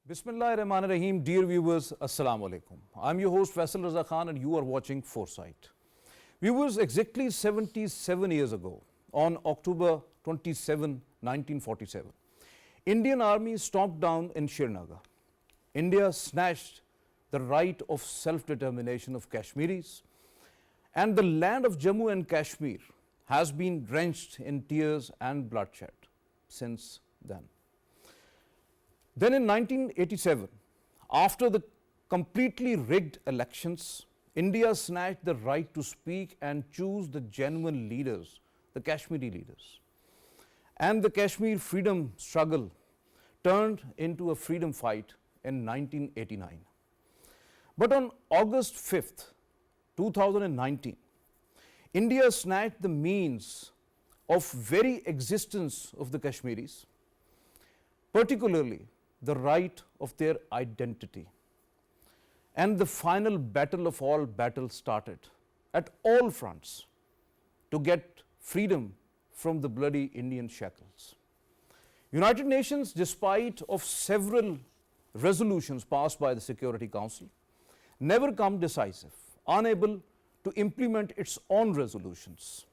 Bismillahirrahmanirrahim. Dear viewers, Assalamu alaikum. I'm your host Faisal Raza Khan and you are watching Foresight. Viewers, exactly 77 years ago, on October 27, 1947, Indian Army stomped down in Srinagar. India snatched the right of self-determination of Kashmiris, and the land of Jammu and Kashmir has been drenched in tears and bloodshed since then. Then in 1987, after the completely rigged elections, India snatched the right to speak and choose the genuine leaders, the Kashmiri leaders. And the Kashmir freedom struggle turned into a freedom fight in 1989. But on August 5th, 2019, India snatched the means of very existence of the Kashmiris, particularly the right of their identity. And the final battle of all battles started at all fronts to get freedom from the bloody Indian shackles. United Nations, despite of several resolutions passed by the Security Council, never come decisive, unable to implement its own resolutions.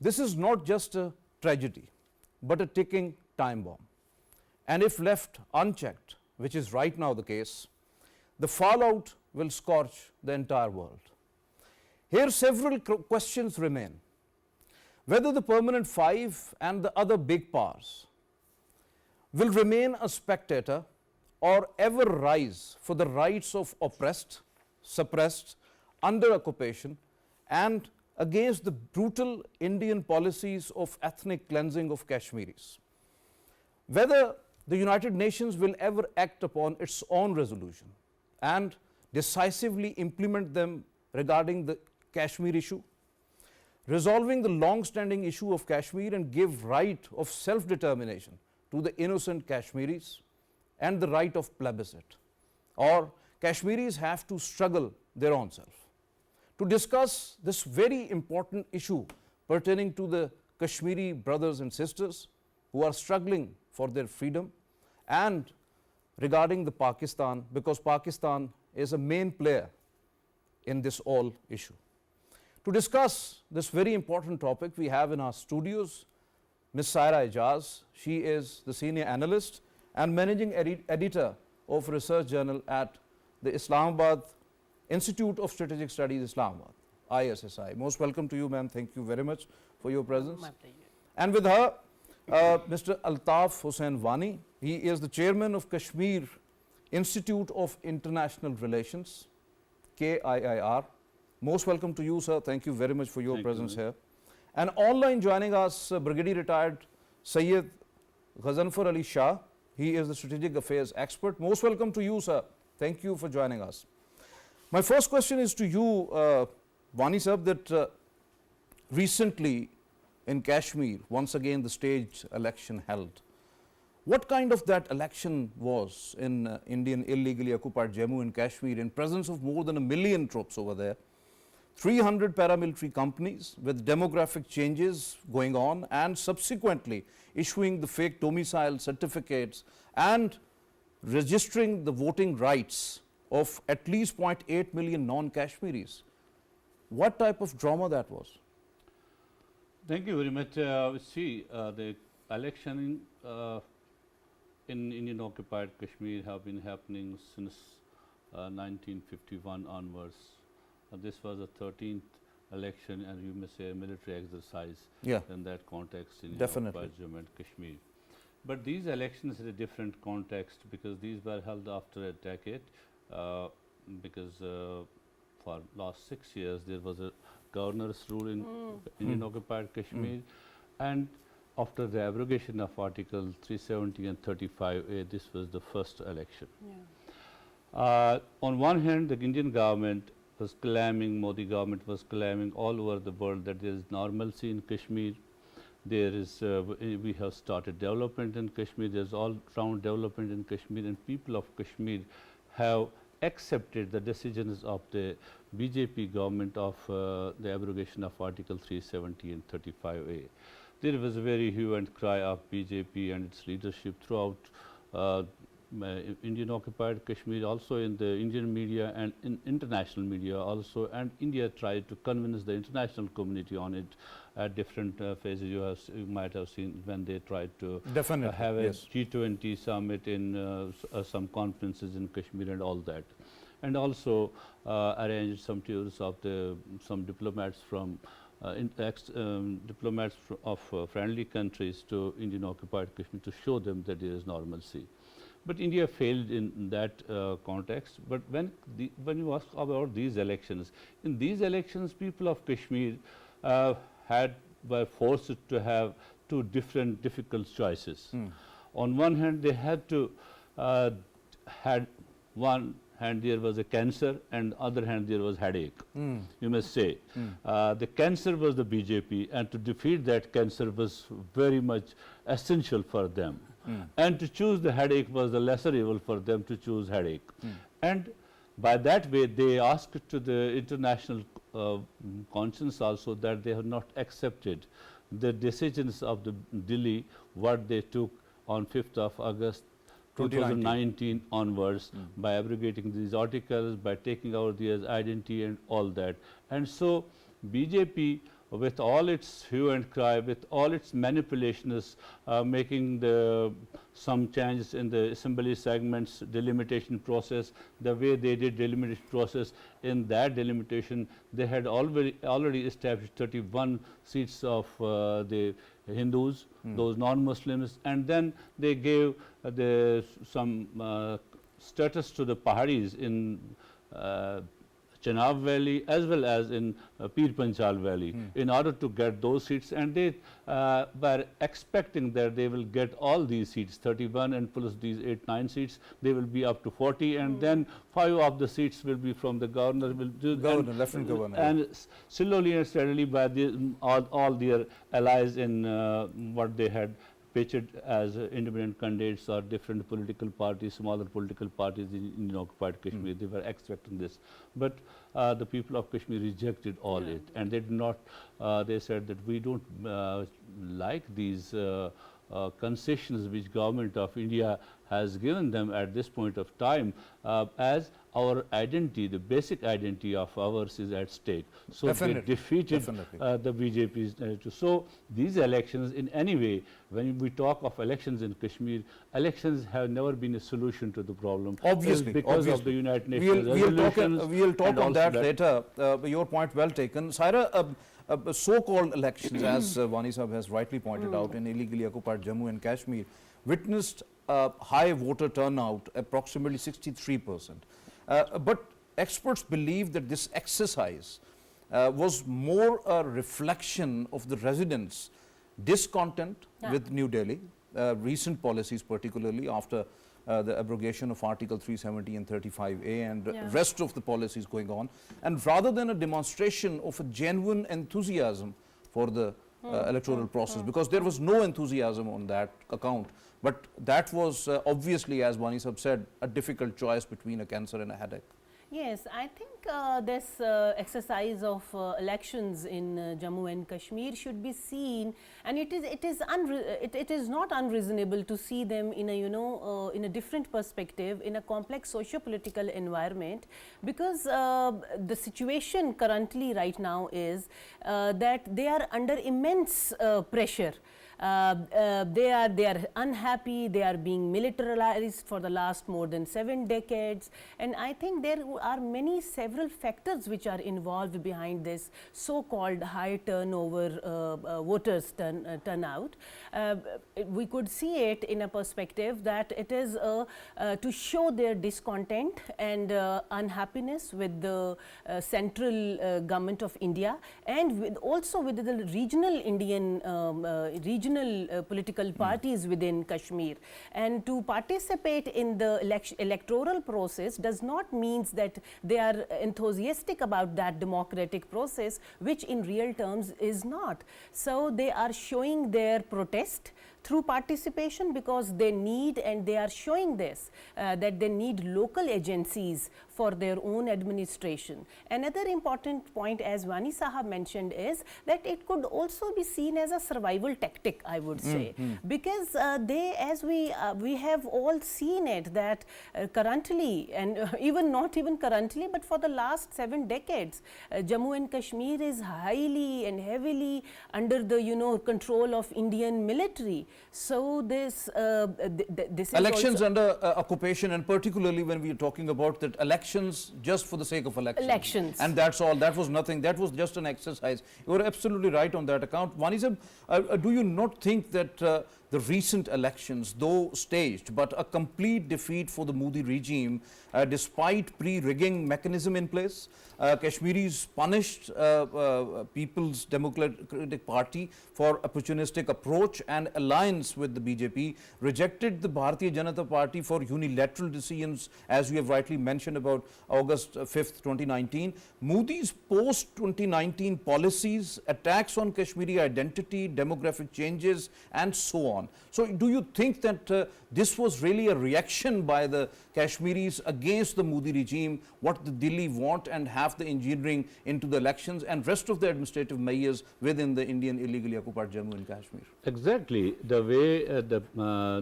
This is not just a tragedy, but a ticking time bomb. And if left unchecked, which is right now the case, the fallout will scorch the entire world. Here several questions remain. Whether the permanent five and the other big powers will remain a spectator or ever rise for the rights of oppressed, suppressed, under occupation, and against the brutal Indian policies of ethnic cleansing of Kashmiris. Whether the United Nations will ever act upon its own resolution and decisively implement them regarding the Kashmir issue, resolving the long-standing issue of Kashmir and give right of self-determination to the innocent Kashmiris and the right of plebiscite, or Kashmiris have to struggle their own self. To discuss this very important issue pertaining to the Kashmiri brothers and sisters who are struggling for their freedom, and regarding the Pakistan, because Pakistan is a main player in this whole issue. To discuss this very important topic, we have in our studios Ms. SAIRA IJAZ. She is the senior analyst and managing editor of research journal at the Islamabad Institute of Strategic Studies, Islamabad, ISSI. Most welcome to you, ma'am. Thank you very much for your presence. My pleasure. And with her, Mr. ALTAF Hussain WANI. He is the chairman of Kashmir Institute of International Relations, KIIR. Most welcome to you, sir. Thank you very much for your presence here. And online joining us, Brigadier Retired Syed GHAZANFAR Ali SHAH. He is the strategic affairs expert. Most welcome to you, sir. Thank you for joining us. My first question is to you, Wani sir, that recently in Kashmir, once again the staged election held. What kind of that election was in Indian illegally occupied Jammu and Kashmir in presence of more than 1 million troops over there, 300 paramilitary companies with demographic changes going on and subsequently issuing the fake domicile certificates and registering the voting rights of at least 0.8 million non-Kashmiris. What type of drama that was? Thank you very much. The election in Indian occupied Kashmir have been happening since 1951 onwards. This was the 13th election, and you may say a military exercise in that context in occupied Jammu and Kashmir. But these elections had a different context because these were held after a decade, because for last 6 years there was a governor's rule in Indian occupied Kashmir, and after the abrogation of Article 370 and 35A, this was the first election. On one hand, the Indian government was claiming, Modi government was claiming all over the world that there is normalcy in Kashmir. There is, we have started development in Kashmir, there is all-round development in Kashmir, and people of Kashmir have accepted the decisions of the BJP government of the abrogation of Article 370 and 35A. There was a very hue and cry of BJP and its leadership throughout Indian occupied Kashmir, also in the Indian media and in international media also, and India tried to convince the international community on it at different phases. You might have seen when they tried to have a G20 summit in some conferences in Kashmir and all that, and also arranged some tours of some diplomats from of friendly countries to Indian occupied Kashmir to show them that there is normalcy. But India failed in that context. But when you ask about these elections, in these elections, people of Kashmir were forced to have two different difficult choices. On one hand, they had to had one hand there was a cancer, and other hand there was headache. You must say the cancer was the BJP, and to defeat that cancer was very much essential for them. And to choose the headache was the lesser evil for them to choose headache. And by that way, they asked to the international conscience also that they have not accepted the decisions of the Delhi, what they took on 5th of August 2019 onwards, by abrogating these articles, by taking out their identity and all that. And so BJP, with all its hue and cry, with all its manipulations, making some changes in the assembly segments delimitation process, the way they did delimitation process, in that delimitation they had already established 31 seats of the Hindus, those non-Muslims, and then they gave some status to the Pahadis in Chenab Valley as well as in Pir Panchal Valley in order to get those seats, and they were expecting that they will get all these seats, 31 and plus these 8-9 seats, they will be up to 40, and then 5 of the seats will be from the governor, Lieutenant Governor, and slowly and steadily by all their allies in what they had pitched as independent candidates or different political parties, smaller political parties in occupied Kashmir. They were expecting this. But the people of Kashmir rejected all it, and they did not, they said that we don't like these concessions which government of India has given them at this point of time, as our identity, the basic identity of ours is at stake. So they defeated the BJP's narrative. So these elections, in any way, when we talk of elections in Kashmir, elections have never been a solution to the problem. Obviously, because of the United Nations resolutions. We'll talk on that later. Your point well taken. Saira, so-called elections, as Wani Sahab has rightly pointed out, in illegally occupied Jammu and Kashmir, witnessed high voter turnout, approximately 63%. But experts believe that this exercise was more a reflection of the residents' discontent with New Delhi, recent policies, particularly after the abrogation of Article 370 and 35A and rest of the policies going on, and rather than a demonstration of a genuine enthusiasm for the electoral process, because there was no enthusiasm on that account. But that was obviously, as Wani Sahab said, a difficult choice between a cancer and a headache. Yes, I think this exercise of elections in Jammu and Kashmir should be seen, and it is not unreasonable to see them in a in a different perspective, in a complex socio-political environment, because the situation currently right now is that they are under immense pressure. They are unhappy, they are being militarized for the last more than 7 decades, and I think there are several factors which are involved behind this so-called high turnover voters turnout. We could see it in a perspective that it is to show their discontent and unhappiness with the central government of India, and also with the regional Indian political parties within Kashmir. And to participate in the electoral process does not mean that they are enthusiastic about that democratic process, which in real terms is not. So they are showing their protest through participation, because they need, and they are showing this, that they need local agencies for their own administration. Another important point, as Wani Sahab mentioned, is that it could also be seen as a survival tactic, I would say, because they, as we have all seen it, that currently, and even not even currently, but for the last 7 decades, Jammu and Kashmir is highly and heavily under the control of Indian military. So this this elections under occupation, and particularly when we are talking about that elections just for the sake of elections. And that's all. That was nothing. That was just an exercise. You are absolutely right on that account. Wani sahab, do you not think that the recent elections, though staged, but a complete defeat for the Modi regime, despite pre-rigging mechanism in place? Kashmiris punished People's Democratic Party for opportunistic approach and alliance with the BJP, rejected the Bharatiya Janata Party for unilateral decisions, as you have rightly mentioned, about August 5th, 2019. Modi's post-2019 policies, attacks on Kashmiri identity, demographic changes, and so on. So do you think that this was really a reaction by the Kashmiris against the Modi regime, what the Delhi want, and have the engineering into the elections and rest of the administrative mayors within the Indian illegally occupied Jammu and Kashmir? Exactly. The way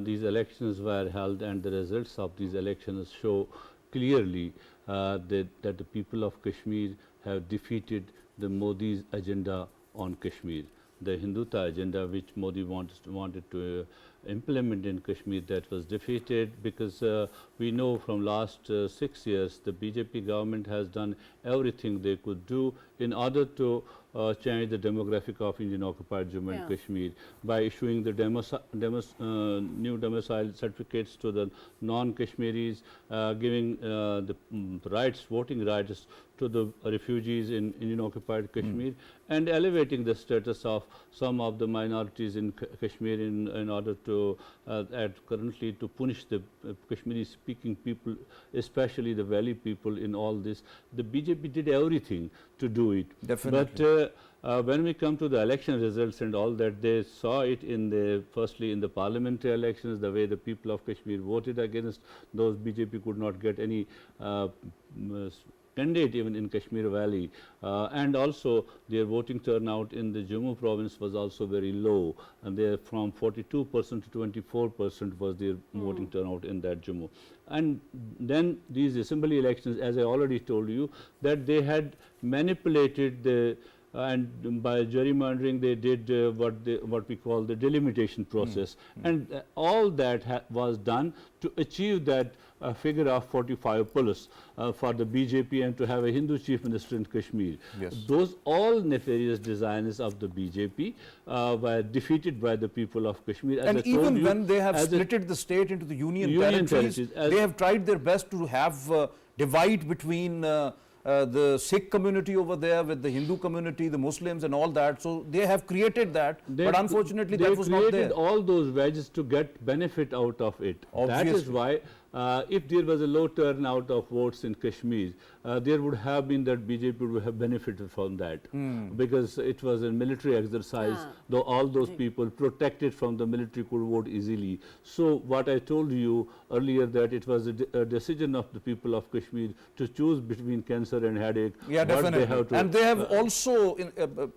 these elections were held and the results of these elections show clearly that the people of Kashmir have defeated the Modi's agenda on Kashmir. The Hindutva agenda which Modi wanted to implement in Kashmir, that was defeated, because we know from last 6 years the BJP government has done everything they could do in order to change the demographic of Indian occupied Jammu and Kashmir by issuing the new domicile certificates to the non-Kashmiris, giving the rights, voting rights to the refugees in Indian occupied Kashmir, and elevating the status of some of the minorities in Kashmir in order to currently to punish the Kashmiri speaking people, especially the valley people in all this. The BJP did everything to do it. Definitely. But when we come to the election results and all that, they saw it in the, firstly in the parliamentary elections, the way the people of Kashmir voted against those. BJP could not get any candidate even in Kashmir Valley, and also their voting turnout in the Jammu province was also very low, and they from 42% to 24% was their voting turnout in that Jammu. And then these assembly elections, as I already told you, that they had manipulated the and by gerrymandering they did what we call the delimitation process, and all that was done to achieve that figure of 45 plus for the BJP and to have a Hindu chief minister in Kashmir. Yes. Those all nefarious designs of the BJP were defeated by the people of Kashmir. As and I even you, when they have splitted the state into the union territories, they have tried their best to have divide between the Sikh community over there with the Hindu community, the Muslims and all that. So they have created that, but unfortunately that was not there. They created all those wedges to get benefit out of it. Obviously. That is why if there was a low turnout of votes in Kashmir, there would have been that BJP would have benefited from that, because it was a military exercise, though all those people protected from the military could vote easily. So what I told you earlier, that it was a decision of the people of Kashmir to choose between cancer and headache. Yeah, definitely. And they have also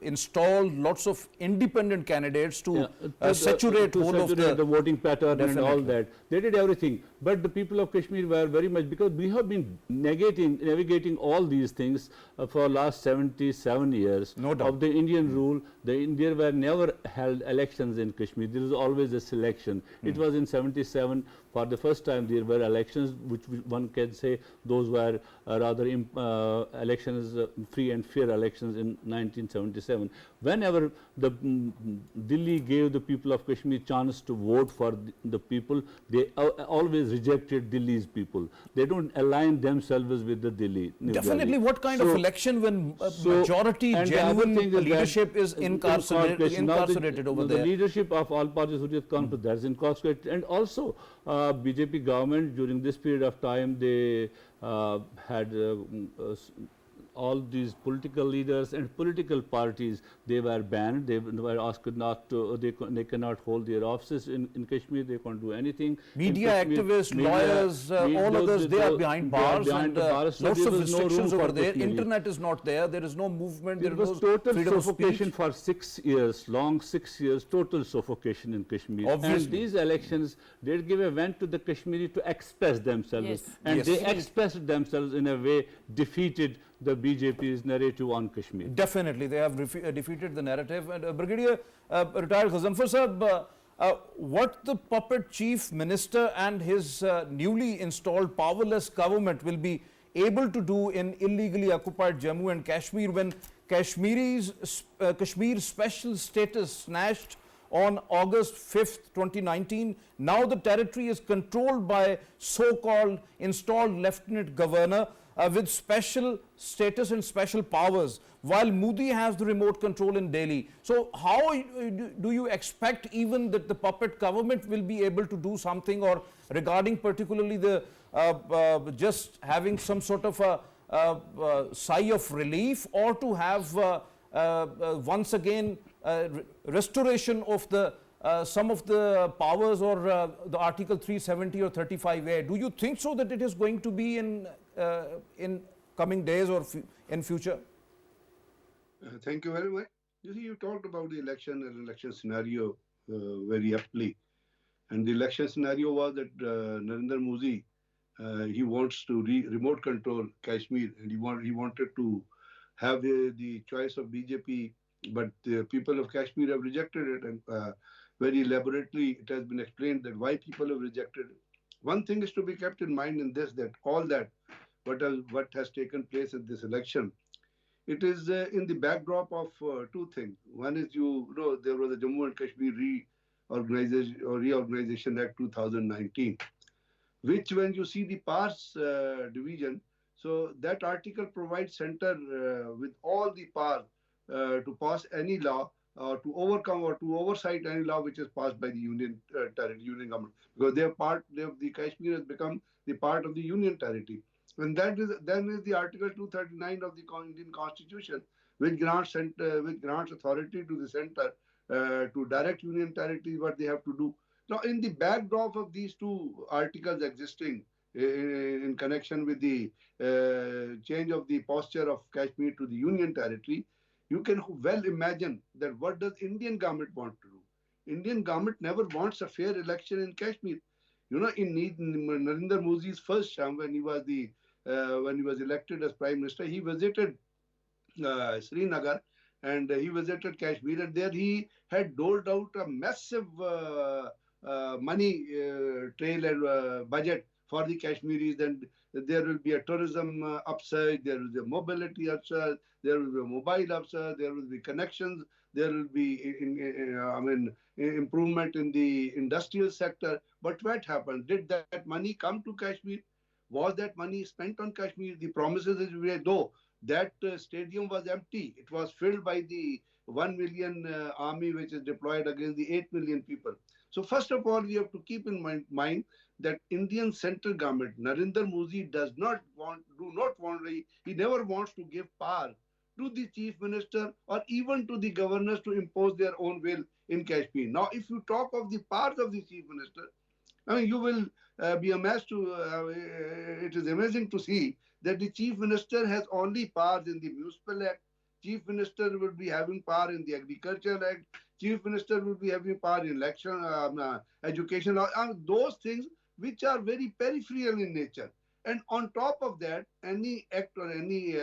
installed lots of independent candidates to saturate the voting pattern and all that. They did everything, but the people of Kashmir were very much, because we have been navigating all these things for last 77 years of the Indian rule. There were never held elections in Kashmir. There was always a selection. It was in 77 for the first time there were elections, which one can say those were rather elections, free and fair elections in 1977. Whenever the Delhi gave the people of Kashmir chance to vote for the people, they always rejected Delhi's people. They don't align themselves with the Delhi. Definitely. What kind of election when majority genuine leadership is incarcerated over there? The leadership of all parties who did conference, that's incarcerated. And also BJP government during this period of time, they had all these political leaders and political parties, they were banned. They were asked not to, they cannot hold their offices in Kashmir. They can't do anything. Media activists, lawyers, all others, they are behind bars, and lots of restrictions over there. Internet is not there. There is no movement. There was total suffocation for 6 years, long 6 years, total suffocation in Kashmir. Obviously. And these elections, they give a vent to the Kashmiri to express themselves. Yes. And Yes. they expressed themselves in a way, defeated the BJP's narrative on Kashmir. Definitely, they have defeated the narrative. And Brigadier retired GHAZANFAR sahab, what the puppet chief minister and his newly installed powerless government will be able to do in illegally occupied Jammu and Kashmir when Kashmir's special status snatched on August 5th, 2019. Now the territory is controlled by so-called installed lieutenant governor with special status and special powers, while Modi has the remote control in Delhi. So how do you expect even that the puppet government will be able to do something, or regarding particularly the just having some sort of a sigh of relief, or to have once again restoration of the some of the powers, or the Article 370 or 35A? Do you think so that it is going to be in coming days or in future? Thank you very much. You see, you talked about the election and election scenario very aptly. And the election scenario was that Narendra Modi, he wants to remote control Kashmir, and he wanted to have the choice of BJP, but the people of Kashmir have rejected it, and very elaborately it has been explained that why people have rejected it. One thing is to be kept in mind in this, that all that, what has taken place in this election, it is in the backdrop of two things. One is, you know, there was the Jammu and Kashmir Reorganization Act 2019, which when you see the PARS division, so that article provides center with all the power to pass any law, to overcome or to oversight any law which is passed by the union union government, because the Kashmir has become the part of the union territory. And that is then is the Article 239 of the Indian Constitution, which grants authority to the center to direct union territories what they have to do. Now, in the backdrop of these two articles existing in connection with the change of the posture of Kashmir to the union territory, you can well imagine that what does Indian government want to do? Indian government never wants a fair election in Kashmir. You know, in Narendra Modi's first term, when he was elected as Prime Minister, he visited Srinagar and he visited Kashmir, and there he had doled out a massive money trail and budget for the Kashmiris, and there will be a tourism upside, there will be a mobility upside, there will be a mobile upside, there will be connections, there will be improvement in the industrial sector. But what happened? Did that money come to Kashmir? Was that money spent on Kashmir? The promises were, though that stadium was empty, it was filled by the 1 million army which is deployed against the 8 million people. So first of all, we have to keep in mind that Indian central government, Narendra Modi, he never wants to give power to the chief minister or even to the governors to impose their own will in Kashmir. Now, if you talk of the powers of the chief minister, I mean, you will be amazed it is amazing to see that the chief minister has only powers in the Municipal Act. Chief minister will be having power in the Agricultural Act. Chief minister will be having power in election, education, those things which are very peripheral in nature. And on top of that, any act or any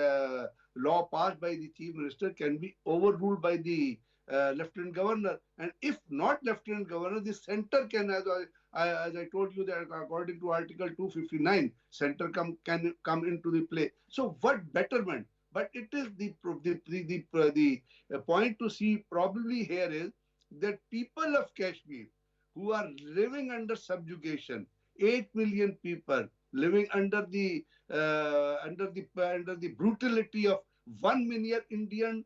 law passed by the chief minister can be overruled by the lieutenant governor. And if not lieutenant governor, the center can, as I told you, that according to Article 259, center can come into the play. So what betterment? But it is the point to see probably here is that people of Kashmir who are living under subjugation, 8 million people living under the brutality of 1 million Indian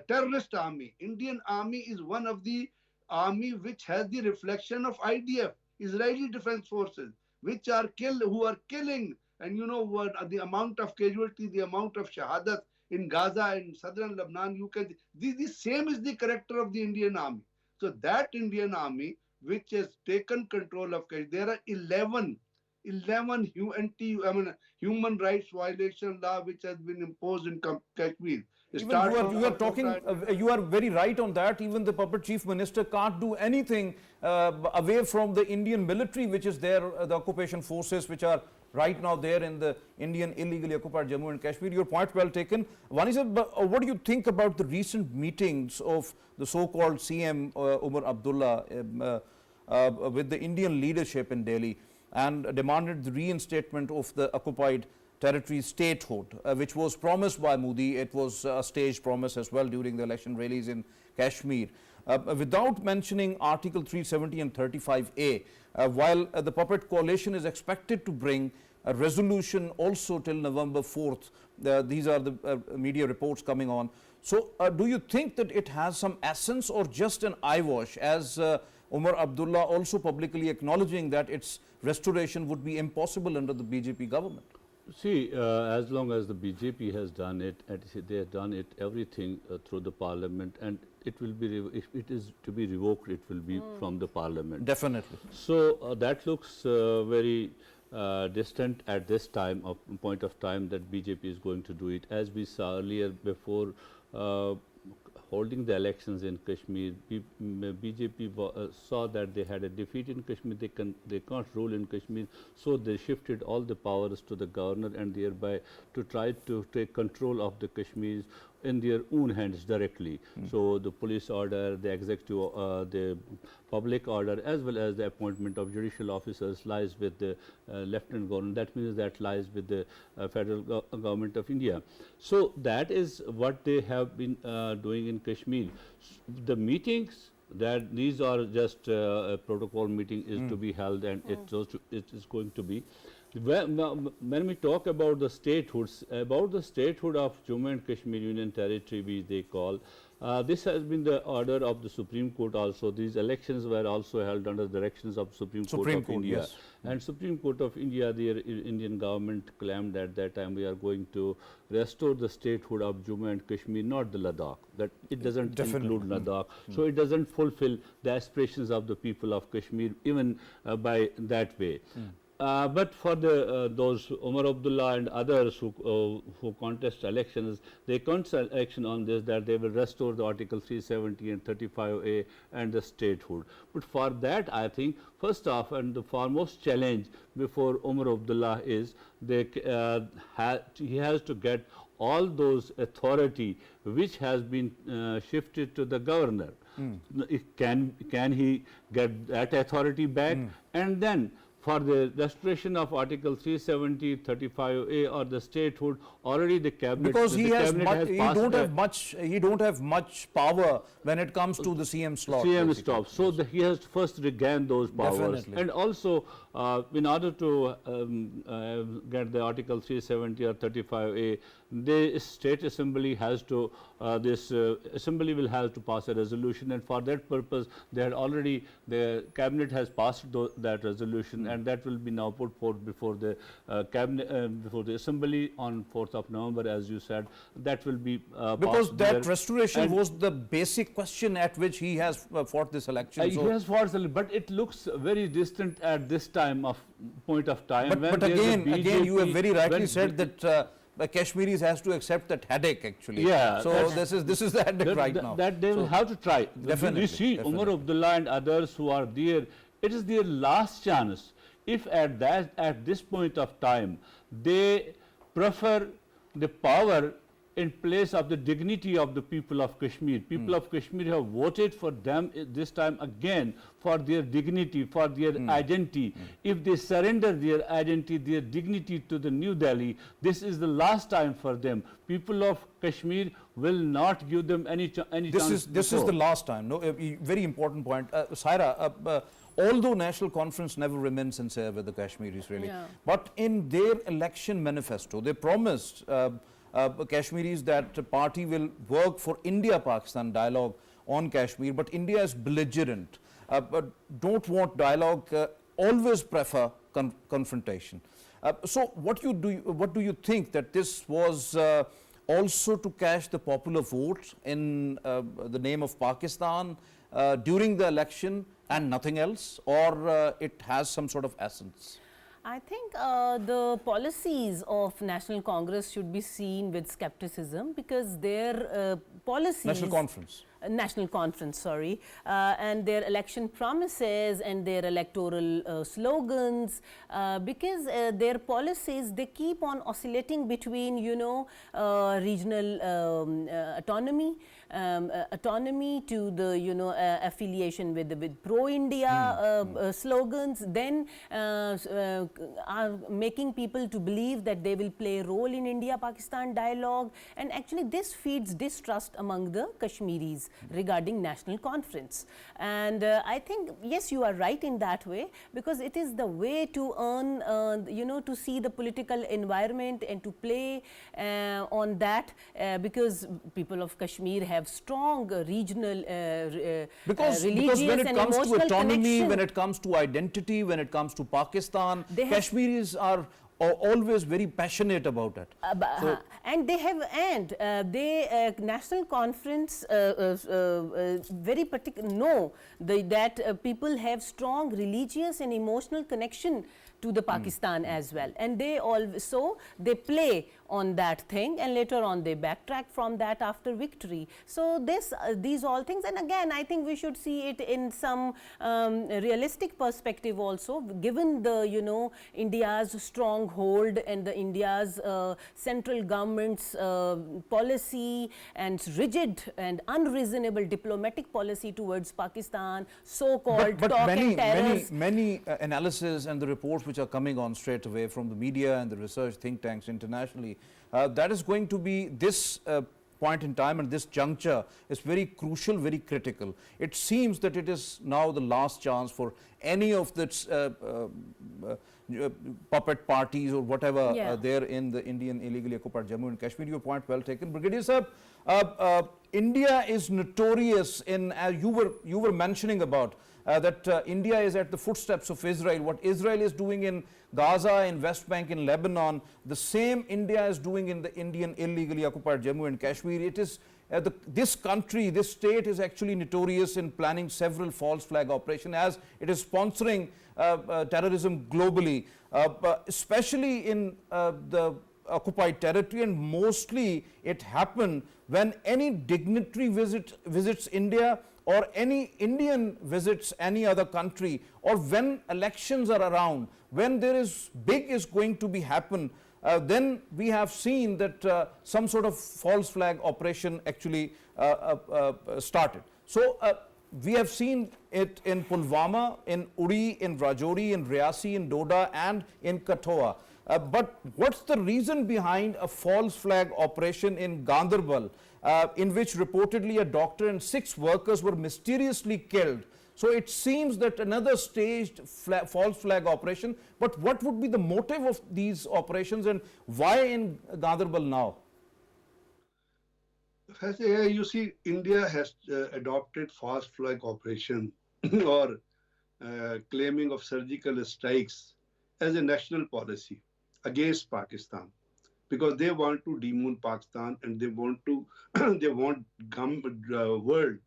terrorist army. Indian army is one of the army which has the reflection of IDF, Israeli Defense Forces, who are killing And you know what, the amount of casualty, the amount of shahadat in Gaza and southern Lebanon, you can, the same is the character of the Indian army. So that Indian army, which has taken control of Kashmir, there are 11 human rights violation law which has been imposed in Kashmir. Even you are talking, you are very right on that. Even the puppet chief minister can't do anything away from the Indian military, which is there, the occupation forces, which are right now there in the Indian illegally occupied Jammu and Kashmir. Your point well taken. Wani sir, what do you think about the recent meetings of the so-called CM Umar Abdullah with the Indian leadership in Delhi, and demanded the reinstatement of the occupied territory statehood, which was promised by Modi? It was a staged promise as well during the election rallies in Kashmir, without mentioning Article 370 and 35A, while the puppet coalition is expected to bring a resolution also till November 4th. These are the media reports coming on. So do you think that it has some essence or just an eyewash, as Umar Abdullah also publicly acknowledging that its restoration would be impossible under the BJP government? See, as long as the BJP has done it, and they have done it everything through the parliament, and it will be, if it is to be revoked, it will be from the parliament. Definitely. So that looks very distant at this time, of point of time, that BJP is going to do it. As we saw earlier, before holding the elections in Kashmir, BJP saw that they had a defeat in Kashmir, they can't rule in Kashmir, so they shifted all the powers to the governor, and thereby to try to take control of the Kashmirs in their own hands directly. So the police order, the executive, the public order, as well as the appointment of judicial officers lies with the lieutenant governor. That means that lies with the federal government of India. So that is what they have been doing in Kashmir. The meetings, that these are just a protocol meeting is to be held, and it is going to be. When we talk about the statehoods, about the statehood of Jammu and Kashmir Union Territory, which they call, this has been the order of the Supreme Court also. These elections were also held under the directions of Supreme Court of India. Yes. And Supreme Court of India, the Indian government claimed at that time, we are going to restore the statehood of Jammu and Kashmir, not the Ladakh. That it doesn't include Ladakh. So it doesn't fulfill the aspirations of the people of Kashmir even by that way. But for the those Umar Abdullah and others who contest elections, they contest election on this, that they will restore the Article 370 and 35A and the statehood. But for that, I think, first off, and the foremost challenge before Umar Abdullah is he has to get all those authority which has been shifted to the governor. Can he get that authority back? And then for the restoration of Article 370, 35A or the statehood, already the cabinet, because he don't have much power when it comes to the CM slot. CM slot. So he has to first regain those powers. Definitely. And also, in order to get the Article 370 or 35A, the state assembly has to, assembly will have to pass a resolution, and for that purpose, they had already, the cabinet has passed that resolution, and that will be now put forth before the cabinet, before the assembly on 4th of November, as you said. That will be because that restoration was the basic question at which he has fought this election. He has fought, but it looks very distant at this time of point of time. But again, you have very rightly said that Kashmiris has to accept that headache actually. Yeah. So this is the headache right now. That they will have to try. Definitely. You see, Umar Abdullah and others who are there, it is their last chance. If at this point of time they prefer the power in place of the dignity of the people of Kashmir. People of Kashmir have voted for them this time again for their dignity, for their identity. If they surrender their identity, their dignity to the New Delhi, this is the last time for them. People of Kashmir will not give them any chance. This is the last time. No, very important point. Saira, although National Conference never remains sincere with the Kashmiris really, but in their election manifesto, they promised Kashmiris that the party will work for India-Pakistan dialogue on Kashmir, but India is belligerent, but don't want dialogue, always prefer confrontation. So what do you think that this was also to cash the popular vote in the name of Pakistan during the election and nothing else, or it has some sort of essence? I think the policies of National Congress should be seen with skepticism, because their policies... National Conference. National Conference, sorry, and their election promises and their electoral slogans, because their policies, they keep on oscillating between, you know, regional autonomy, autonomy to the, you know, affiliation with pro-India slogans, then are making people to believe that they will play a role in India-Pakistan dialogue, and actually this feeds distrust among the Kashmiris regarding National Conference. And I think, yes, you are right in that way, because it is the way to earn, you know, to see the political environment and to play on that, because people of Kashmir have strong regional because when it comes to autonomy, when it comes to identity, when it comes to Pakistan, Kashmiris are always very passionate about it. And they have, National Conference very particular know that people have strong religious and emotional connection to the Pakistan as well, and they also they play on that thing, and later on they backtrack from that after victory. So these all things, and again I think we should see it in some realistic perspective also, given the, you know, India's stronghold and the India's central government's policy and rigid and unreasonable diplomatic policy towards Pakistan, so-called but talk and terrors. many analysis and the reports which are coming on straight away from the media and the research think tanks internationally, that is going to be this point in time and this juncture is very crucial, very critical. It seems that it is now the last chance for any of the puppet parties or whatever there in the Indian illegally occupied Jammu and Kashmir. Your point well taken. Brigadier Sahab, India is notorious in, you were mentioning about that India is at the footsteps of Israel. What Israel is doing in Gaza, in West Bank, in Lebanon, the same India is doing in the Indian illegally occupied Jammu and Kashmir. It is this country, this state is actually notorious in planning several false flag operations, as it is sponsoring terrorism globally, especially in the occupied territory, and mostly it happened when any dignitary visits India, or any Indian visits any other country, or when elections are around, when there is big is going to be happen, then we have seen that some sort of false flag operation actually started. So we have seen it in Pulwama, in Uri, in Rajouri, in Riyasi, in Doda and in Kathoa. But what's the reason behind a false flag operation in Ganderbal, in which reportedly a doctor and 6 workers were mysteriously killed? So it seems that another staged false flag operation, but what would be the motive of these operations and why in Ganderbal now? You see, India has adopted false flag operation or claiming of surgical strikes as a national policy against Pakistan, because they want to demoon Pakistan, and they want to they want world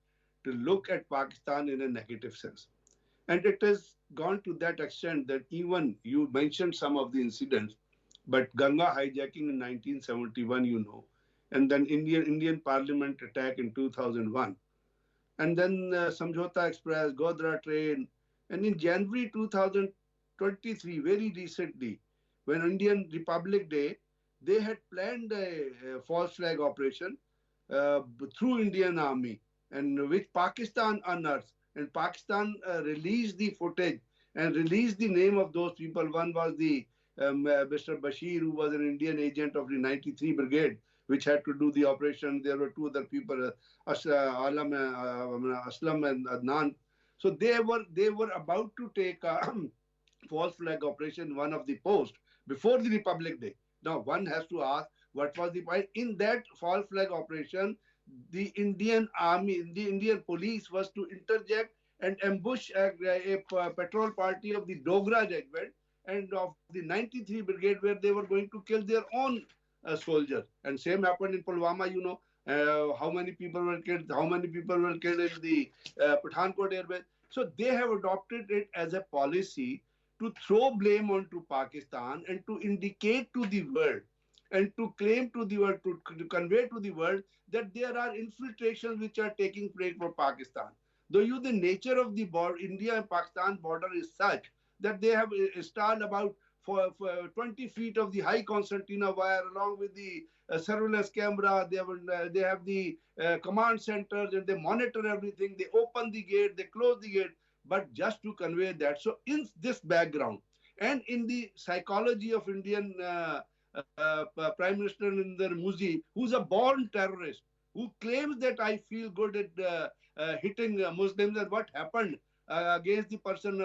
to look at Pakistan in a negative sense. And it has gone to that extent that even you mentioned some of the incidents, but Ganga hijacking in 1971, you know, and then Indian Parliament attack in 2001, and then Samjhota Express, Godhra train, and in January 2023, very recently, when Indian Republic Day, they had planned a false flag operation through Indian Army, and which Pakistan unearthed, and Pakistan released the footage and released the name of those people. One was the Mr. Bashir, who was an Indian agent of the 93 Brigade, which had to do the operation. There were 2 other people, Aslam and Adnan. So they were about to take a false flag operation, one of the posts, before the Republic Day. Now, one has to ask, what was the point? In that false flag operation, the Indian Army, the Indian police was to interject and ambush a patrol party of the Dogra regiment, and of the 93 Brigade, where they were going to kill their own soldiers. And same happened in Pulwama, you know, how many people were killed, in the Pathankot airbase. So they have adopted it as a policy to throw blame onto Pakistan and to indicate to the world and to claim to the world, to convey to the world that there are infiltrations which are taking place for Pakistan. Though the nature of the border, India and Pakistan border is such that they have installed about for 20 feet of the high concertina wire along with the surveillance camera. They have the command centers and they monitor everything. They open the gate, they close the gate, but just to convey that. So in this background and in the psychology of Indian Prime Minister Narendra Modi, who's a born terrorist, who claims that I feel good at hitting Muslims, and what happened against the person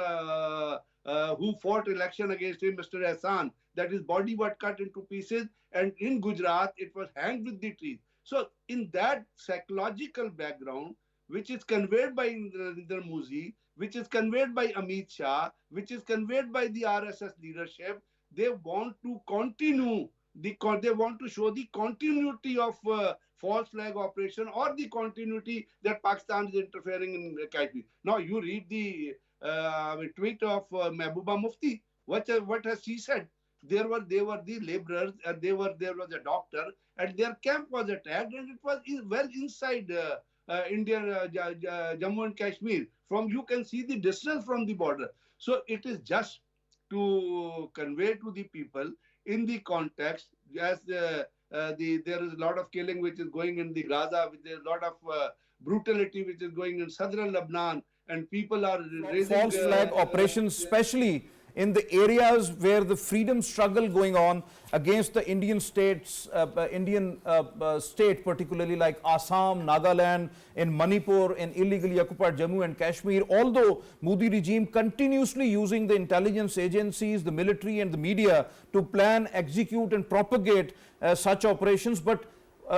who fought election against him, Mr. Arslan, that his body was cut into pieces, and in Gujarat it was hanged with the trees. So in that psychological background, which is conveyed by Narendra Modi, which is conveyed by Amit Shah, which is conveyed by the RSS leadership, they want to continue, they want to show the continuity of false flag operation, or the continuity that Pakistan is interfering in Kashmir. Now you read the tweet of Mehbooba Mufti. What has she said? They were the laborers, and there was a doctor, and their camp was attacked, and it was well inside Indian Jammu and Kashmir. From you can see the distance from the border. So it is just to convey to the people in the context, as there is a lot of killing which is going in the Raza, there is a lot of brutality which is going in southern Lebanon, and people are raising false flag operations, especially in the areas where the freedom struggle going on against the Indian states, state particularly like Assam, Nagaland, in Manipur, in illegally occupied Jammu and Kashmir. Although Modi regime continuously using the intelligence agencies, the military and the media to plan, execute and propagate such operations, but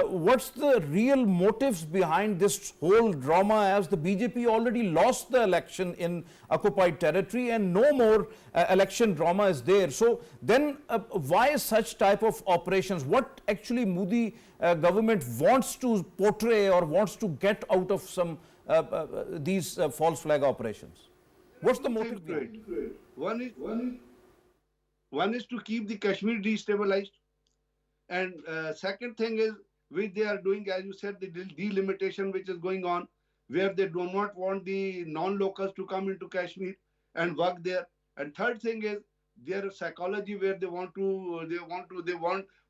what's the real motives behind this whole drama, as the BJP already lost the election in occupied territory and no more election drama is there? So then why such type of operations? What actually Modi government wants to portray or wants to get out of some these false flag operations? What's the motive behind it? One is to keep the Kashmir destabilized, and second thing is, which they are doing, as you said, the delimitation which is going on, where they do not want the non-locals to come into Kashmir and work there. And third thing is their psychology, where they want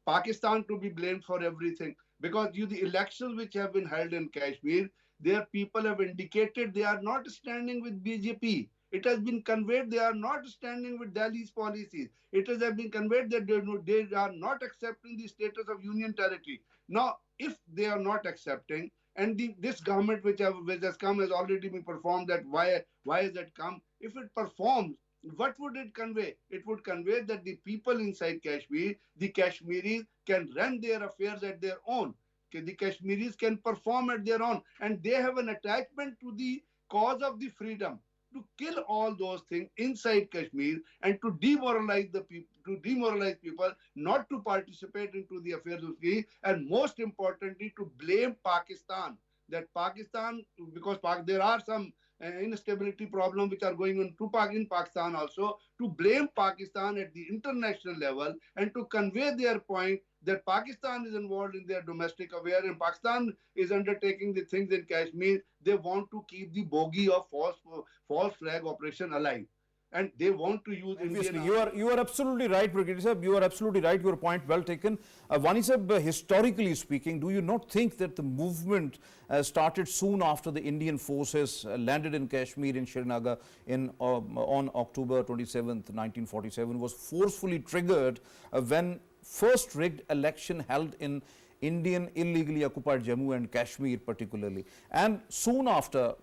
Pakistan to be blamed for everything, because the elections which have been held in Kashmir, their people have indicated they are not standing with BJP. It has been conveyed they are not standing with Delhi's policies. It has been conveyed that they are not accepting the status of union territory. Now, if they are not accepting, and this government which has come has already been performed, that why has it come? If it performs, what would it convey? It would convey that the people inside Kashmir, the Kashmiris, can run their affairs at their own. The Kashmiris can perform at their own, and they have an attachment to the cause of the freedom, to kill all those things inside Kashmir and to demoralize the people, not to participate into the affairs of Kashmir, and most importantly to blame Pakistan. That Pakistan, because there are some instability problems which are going on in Pakistan also, to blame Pakistan at the international level and to convey their point that Pakistan is involved in their domestic affairs and Pakistan is undertaking the things in Kashmir. They want to keep the bogey of false flag operation alive. And they want to use Indian. You are absolutely right, Brigadier Sahib. You are absolutely right. Your point well taken. Wani Sahib, historically speaking, do you not think that the movement started soon after the Indian forces landed in Kashmir in Srinagar on October 27th, 1947, was forcefully triggered when first rigged election held in Indian illegally occupied Jammu and Kashmir particularly, and soon after,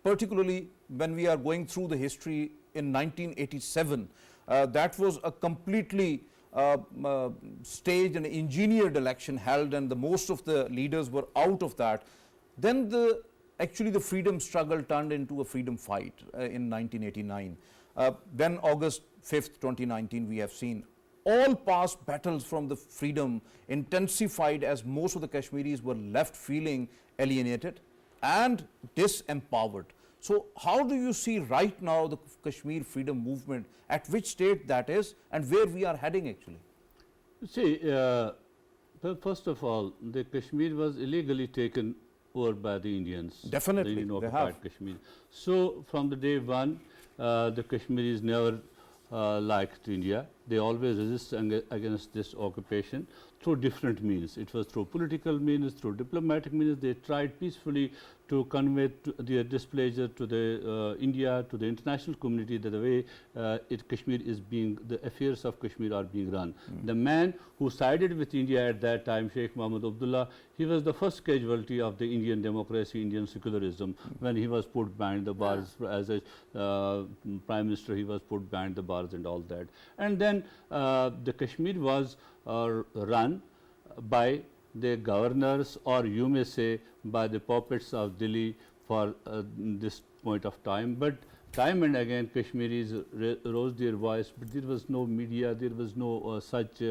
particularly when we are going through the history in 1987, that was a completely staged and engineered election held, and the most of the leaders were out of that. Then actually the freedom struggle turned into a freedom fight in 1989. Then August 5th, 2019, we have seen all past battles from the freedom intensified as most of the Kashmiris were left feeling alienated and disempowered. So how do you see right now the Kashmir freedom movement, at which state that is and where we are heading actually? See, well, first of all, the Kashmir was illegally taken over by the Indians. Definitely, the Indian they occupied have. Kashmir. So from the day one, the Kashmiris never liked India. They always resisted against this occupation through different means. It was through political means, through diplomatic means. They tried peacefully to convey their displeasure to the India, to the international community, that the way Kashmir is being, the affairs of Kashmir are being run. The man who sided with India at that time, Sheikh Muhammad Abdullah, he was the first casualty of the Indian democracy, Indian secularism. When he was put behind the bars as a prime minister, he was put behind the bars and all that. And then the Kashmir was run by the governors, or you may say by the puppets of Delhi for this point of time. But time and again Kashmiris rose their voice, but there was no media, there was no such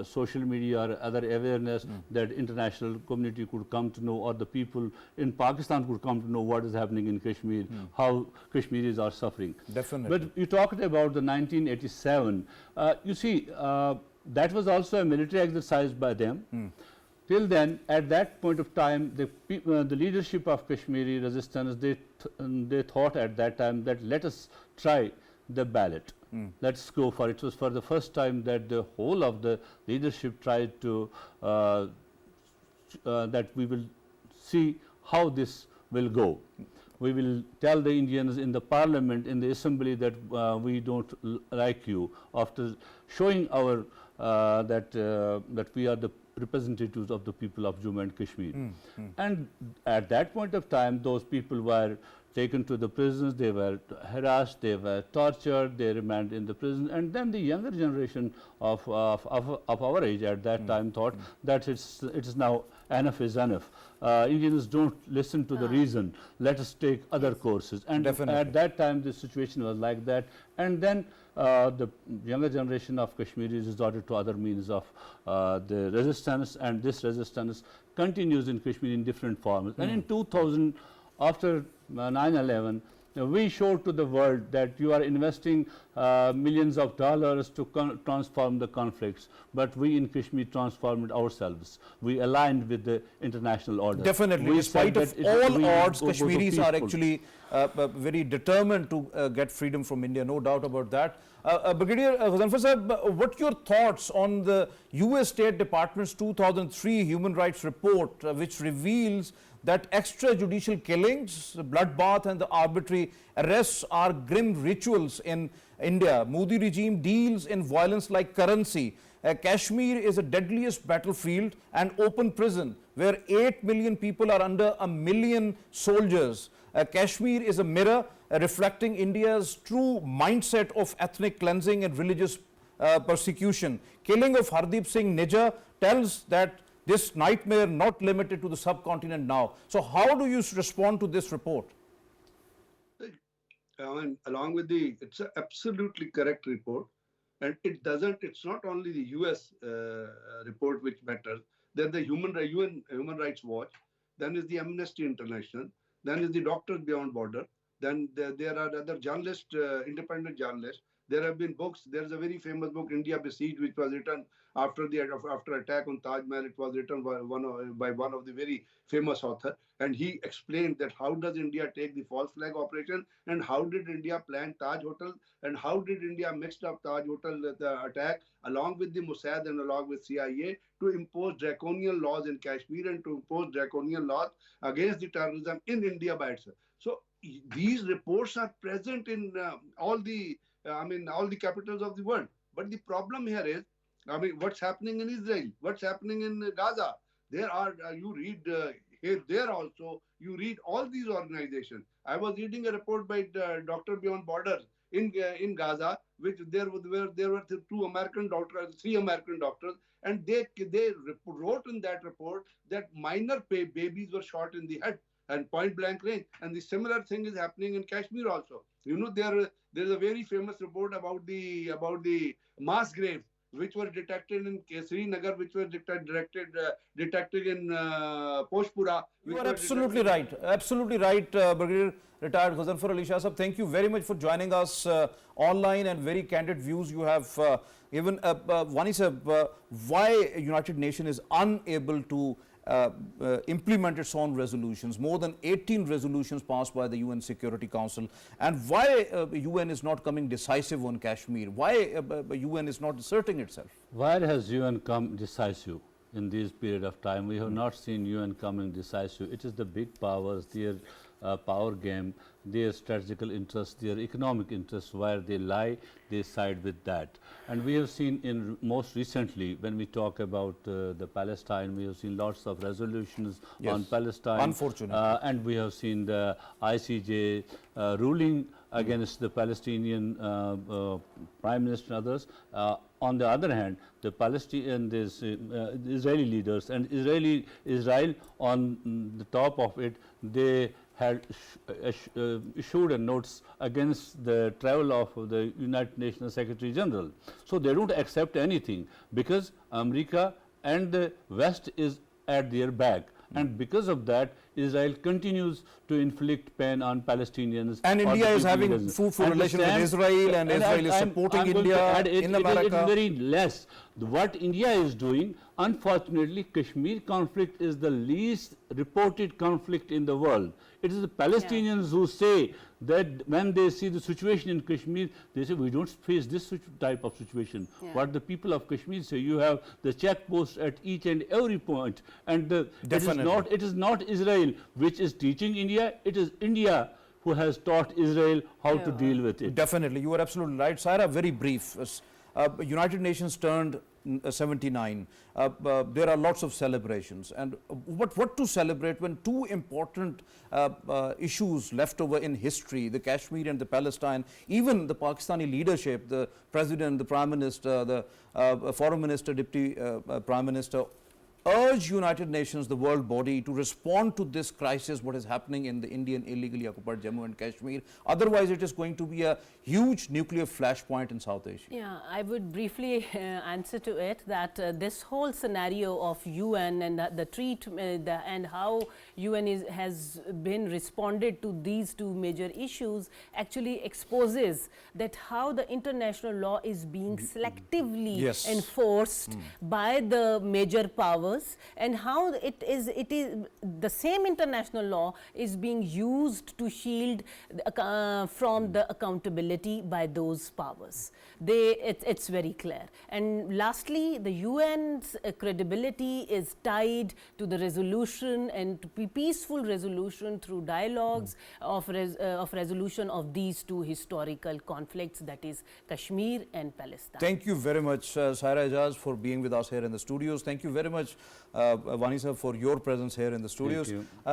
social media or other awareness that international community could come to know, or the people in Pakistan could come to know what is happening in Kashmir, how Kashmiris are suffering. Definitely. But you talked about the 1987. You see, that was also a military exercise by them. Till then, at that point of time, the leadership of Kashmiri resistance, they thought at that time that let us try the ballot. Let's go for it. It was for the first time that the whole of the leadership tried to, that we will see how this will go. We will tell the Indians in the parliament, in the assembly, that we don't like you, after showing our that we are the representatives of the people of Jammu and Kashmir. And at that point of time, those people were taken to the prisons, they were harassed, they were tortured, they remained in the prison. And then the younger generation of our age at that time thought that it is now enough is enough. Indians don't listen to the reason, let us take other courses. And at that time the situation was like that. And then the younger generation of Kashmiris resorted to other means of the resistance, and this resistance continues in Kashmir in different forms. And in 2000, after 9/11, we showed to the world that you are investing millions of dollars to transform the conflicts, but we in Kashmir transformed ourselves. We aligned with the international order. Definitely, in spite of all odds, Kashmiris are actually very determined to get freedom from India, no doubt about that. Brigadier GHAZANFAR sahab, what your thoughts on the US State Department's 2003 Human Rights Report, which reveals that extrajudicial killings, bloodbath and the arbitrary arrests are grim rituals in India. Modi regime deals in violence like currency. Kashmir is the deadliest battlefield and open prison where 8 million people are under 1 million soldiers. Kashmir is a mirror reflecting India's true mindset of ethnic cleansing and religious persecution. Killing of Hardeep Singh Nijjar tells that this nightmare not limited to the subcontinent now. So how do you respond to this report? Along with it's an absolutely correct report. And it's not only the US report which matters. Then the UN Human Rights Watch, then is the Amnesty International, then is the Doctors Beyond Border, then there are other journalists, independent journalists. There have been books. There is a very famous book, India Besieged, which was written after attack on Taj Mahal. It was written by one of the very famous author, and he explained that how does India take the false flag operation, and how did India plan Taj Hotel, and how did India mixed up Taj Hotel the attack along with the Mossad and along with CIA to impose draconian laws in Kashmir and to impose draconian laws against the terrorism in India by itself. So these reports are present in all the capitals of the world. But the problem here is, what's happening in Israel, what's happening in Gaza. There are, you read here, there also, you read all these organizations. I was reading a report by Doctor Beyond Borders in Gaza, which there were 3 American doctors, and they wrote in that report that minor babies were shot in the head and point blank range. And the similar thing is happening in Kashmir also. You know, there's a very famous report about the mass graves which were detected in Srinagar, which were detected in Poshpura. You are absolutely right. Absolutely right, Brigadier Retired GHAZANFAR Ali Shah Sahab. Thank you very much for joining us online, and very candid views you have given. Wani Sahab, why United Nations is unable to implement its own resolutions, more than 18 resolutions passed by the UN Security Council, and why UN is not coming decisive on Kashmir, why UN is not asserting itself? Where has UN come decisive in this period of time? We have not seen UN coming decisive. It is the big powers, their power game, their strategical interests, their economic interests, where they lie, they side with that. And we have seen in most recently, when we talk about the Palestine, we have seen lots of resolutions on Palestine. Unfortunately. And we have seen the ICJ ruling against the Palestinian Prime Minister and others. On the other hand, the Palestinian, Israeli leaders and Israel on the top of it, they had issued a notice against the travel of the United Nations Secretary General. So they don't accept anything because America and the West is at their back. And because of that, Israel continues to inflict pain on Palestinians. And India is having fruitful relations with Israel, and Israel is supporting India in America. It is very less. What India is doing, unfortunately, Kashmir conflict is the least reported conflict in the world. It is the Palestinians who say that when they see the situation in Kashmir, they say we don't face this type of situation. What the people of Kashmir say, you have the checkposts at each and every point, and it is not Israel which is teaching India, it is India who has taught Israel how to deal with it. Definitely, you are absolutely right. SAIRA, very brief. United Nations turned 79. There are lots of celebrations, and what to celebrate when two important issues left over in history, the Kashmir and the Palestine, even the Pakistani leadership, the President, the Prime Minister, the Foreign Minister, Deputy Prime Minister, urge United Nations, the world body, to respond to this crisis, what is happening in the Indian illegally occupied Jammu and Kashmir. Otherwise, it is going to be a huge nuclear flashpoint in South Asia. Yeah, I would briefly answer to it that this whole scenario of UN and the treatment and how UN has been responded to these two major issues actually exposes that how the international law is being selectively enforced by the major powers, and how it is the same international law is being used to shield from the accountability by those powers. It's very clear. And lastly, the UN's credibility is tied to the resolution and to peaceful resolution through dialogues of resolution of these two historical conflicts, that is Kashmir and Palestine. Thank you very much, SAIRA IJAZ, for being with us here in the studios. Thank you very much, Wani sir, for your presence here in the studios.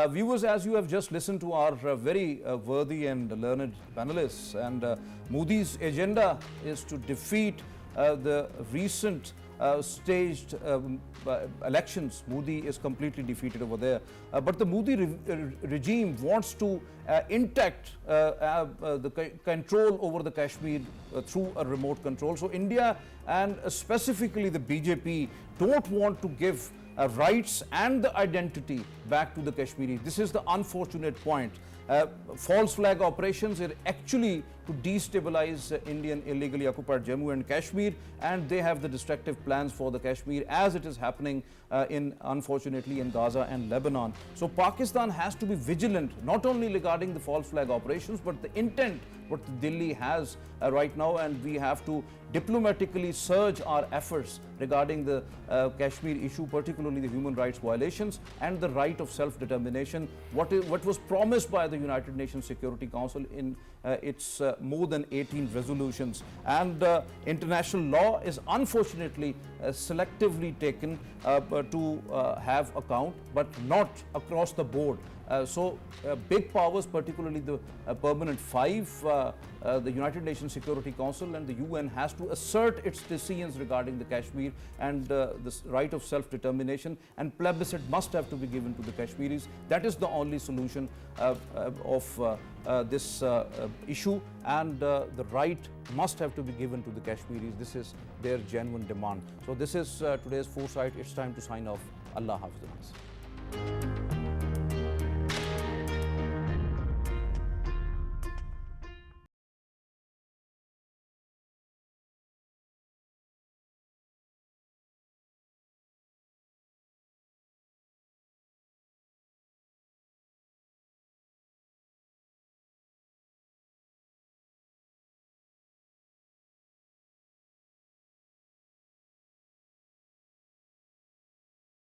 Viewers, as you have just listened to our very worthy and learned panelists, and Modi's agenda is to defeat the recent staged elections. Modi is completely defeated over there. But the Modi regime wants to intact the control over the Kashmir through a remote control. So India and specifically the BJP don't want to give rights and the identity back to the Kashmiris. This is the unfortunate point. False flag operations are actually to destabilize Indian illegally occupied Jammu and Kashmir, and they have the destructive plans for the Kashmir as it is happening unfortunately in Gaza and Lebanon. So Pakistan has to be vigilant not only regarding the false flag operations but the intent what Delhi has right now, and we have to diplomatically surge our efforts regarding the Kashmir issue, particularly the human rights violations and the right of self-determination, what was promised by the United Nations Security Council in its more than 18 resolutions. And international law is unfortunately selectively taken to have account, but not across the board. So big powers, particularly the permanent five, the United Nations Security Council and the UN, has to to assert its decisions regarding the Kashmir and this right of self-determination, and plebiscite must have to be given to the Kashmiris. That is the only solution of this issue, and the right must have to be given to the Kashmiris. This is their genuine demand. So this is today's Foresight. It's time to sign off. Allah Hafiz.